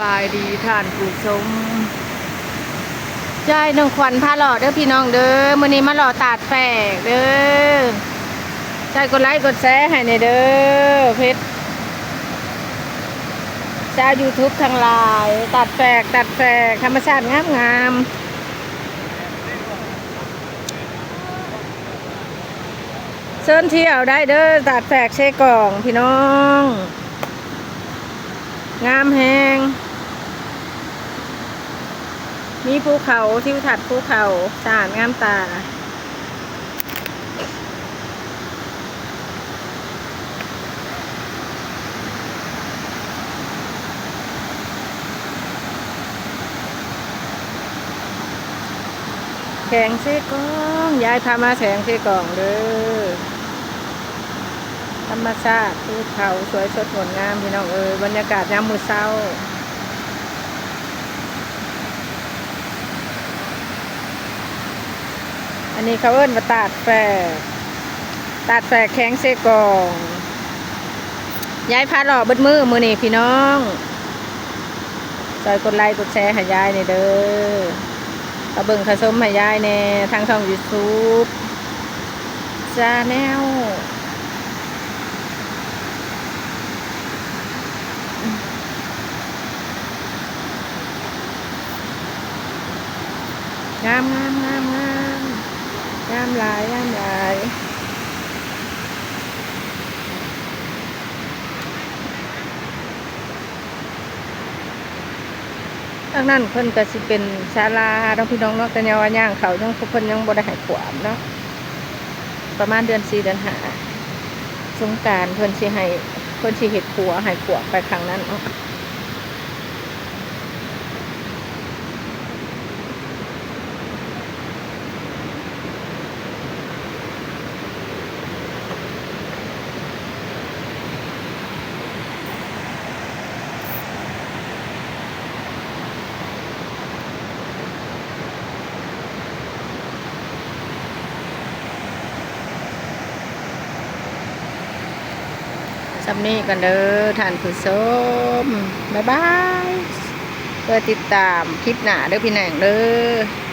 บายดีท่านผู้ชมใจน้องขวัญพาหล่อเด้อพี่น้องเด้อมื้อนี้มาหล่อตาดแฝกเด้อใจกดไลค์กดแชร์ให้ในเด้อเพชรชาว YouTube ทั้งหลายตัดแฝกธรรมชาติงามเชิญเที่ยวได้เด้อตัดแฝกเชกล่องพี่น้องงามแฮงมีภูเขาทิวทัศน์ภูเขาสะอาดงามตาแข่งเสกองยายพามาแข่งเสกองเด้อธรรมชาติภูเขาสวยสดงดงามพี่น้องบรรยากาศยามมื้อเช้าอันนี้เขาเอิ้นว่าตาดแฝกแข้งเสกองยายพาหล่อเบิดมือนี่พี่น้องซอยกดไลค์กดแชร์ให้ยายนี่เด้อเอาเบิ่งผสมให้ยายในทางช่อง YouTube ชาแนลงามหลายทางนั้นเพิ่นก็สิเป็นศาลาน้องพี่น้องเนาะแต่ยังว่าย่างเขายังเพิ่นยังบ่ได้ให้ขวามเนาะประมาณเดือน4เดือน5สงกรานต์เพิ่นสิให้เพิ่นสิเฮ็ดขัวให้ขวามไปครั้งนั้นเนาะสำนี้กันเด้อท่านผู้ชมบ๊ายบายเพื่อติดตามคลิปหน้าเด้อพี่นางเด้อ